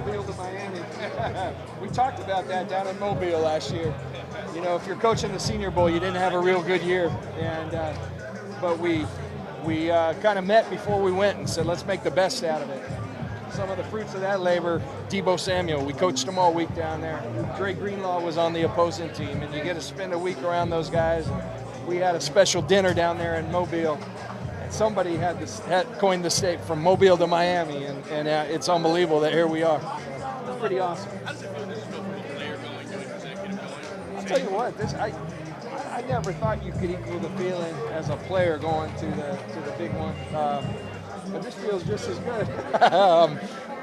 Mobile to Miami. We talked about that down in Mobile last year. You know, if you're coaching the Senior Bowl, you didn't have a real good year, and but we kind of met before we went and said, let's make the best out of it. Some of the fruits of that labor, Debo Samuel, we coached him all week down there. Dre Greenlaw was on the opposing team, and you get to spend a week around those guys. We had a special dinner down there in Mobile. Somebody had coined the state from Mobile to Miami, and it's unbelievable that here we are. It's pretty awesome. How does it feel to go from a player going to an executive going? I'll tell you what, I never thought you could equal the feeling as a player going to the big one. But this feels just as good.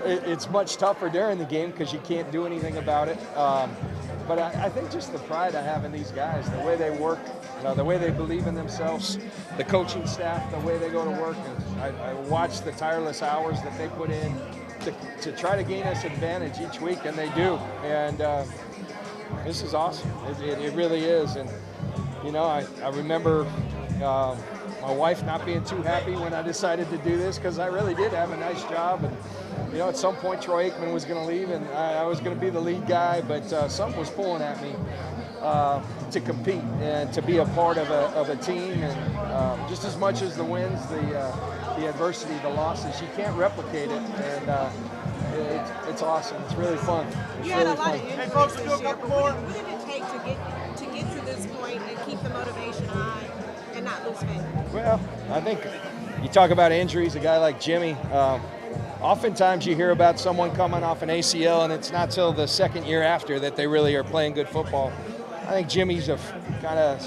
It's much tougher during the game because you can't do anything about it. But I think just the pride I have in these guys, the way they work, the way they believe in themselves, the coaching staff, the way they go to work. And I watch the tireless hours that they put in to try to gain us advantage each week, and they do. And this is awesome. It really is. And, I remember my wife not being too happy when I decided to do this because I really did have a nice job. And, at some point Troy Aikman was going to leave and I was going to be the lead guy, but something was pulling at me to compete and to be a part of a team. And just as much as the wins, the adversity, the losses, you can't replicate it. And it's awesome. It's really fun. It's you had really a lot fun. of injuries this year, but what did it take to get to this point and keep the motivation high and not lose faith? Well, I think you talk about injuries, a guy like Jimmy, oftentimes you hear about someone coming off an ACL and it's not till the second year after that they really are playing good football. I think Jimmy's a kind of,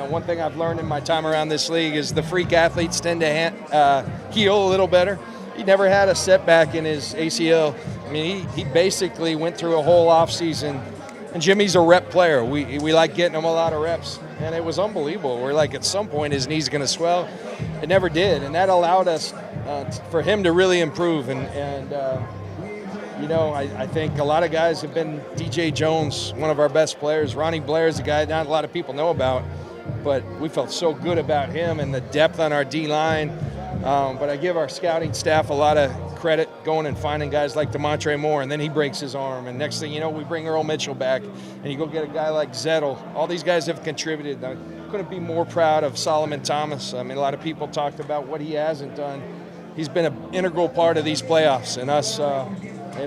one thing I've learned in my time around this league is the freak athletes tend to heal a little better. He never had a setback in his ACL. I mean, he basically went through a whole offseason. And Jimmy's a rep player. We like getting him a lot of reps. And it was unbelievable. We're like, at some point, his knee's going to swell. It never did. And that allowed us, for him to really improve. I think a lot of guys have been DJ Jones, one of our best players. Ronnie Blair's a guy not a lot of people know about. But we felt so good about him and the depth on our D-line. But I give our scouting staff a lot of credit going and finding guys like DeMontre Moore, and then he breaks his arm. And next thing you know, we bring Earl Mitchell back, and you go get a guy like Zettel. All these guys have contributed. I couldn't be more proud of Solomon Thomas. I mean, a lot of people talked about what he hasn't done. He's been an integral part of these playoffs, and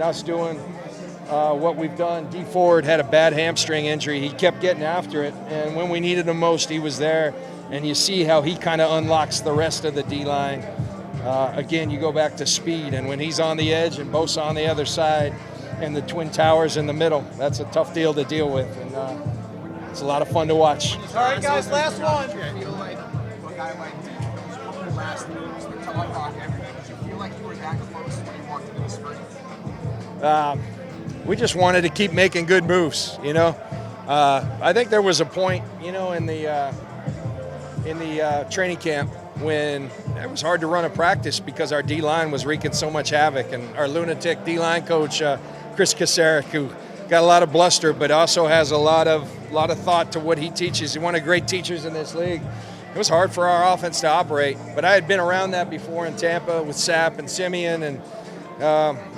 us doing what we've done. DeForest had a bad hamstring injury. He kept getting after it, and when we needed him most, he was there. And you see how he kind of unlocks the rest of the D-line. Again, you go back to speed, and when he's on the edge and Bosa on the other side and the Twin Towers in the middle, that's a tough deal to deal with, and it's a lot of fun to watch. All right, guys, last one. I feel like a guy like the last moves, the tomahawk, everything. Did you feel like you were that close when you walked into the spring? We just wanted to keep making good moves, I think there was a point, in the training camp when it was hard to run a practice because our D-line was wreaking so much havoc, and our lunatic D-line coach, Chris Kasarik, who got a lot of bluster but also has a lot of thought to what he teaches. He's one of the great teachers in this league. It was hard for our offense to operate, but I had been around that before in Tampa with Sapp and Simeon, and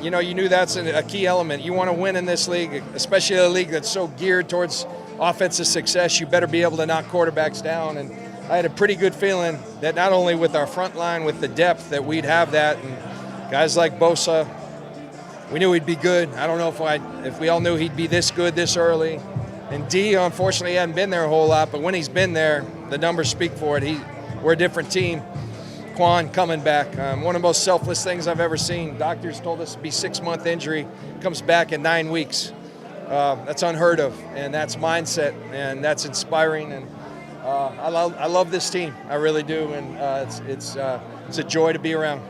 you knew that's a key element. You want to win in this league, especially a league that's so geared towards offensive success. You better be able to knock quarterbacks down, and I had a pretty good feeling that not only with our front line, with the depth, that we'd have that. And guys like Bosa, we knew he'd be good. I don't know if we all knew he'd be this good this early. And D, unfortunately, hadn't been there a whole lot, but when he's been there, the numbers speak for it. We're a different team. Quan coming back, one of the most selfless things I've ever seen. Doctors told us to be 6-month injury, comes back in 9 weeks. That's unheard of, and that's mindset, and that's inspiring. And I love this team. I really do, and it's a joy to be around.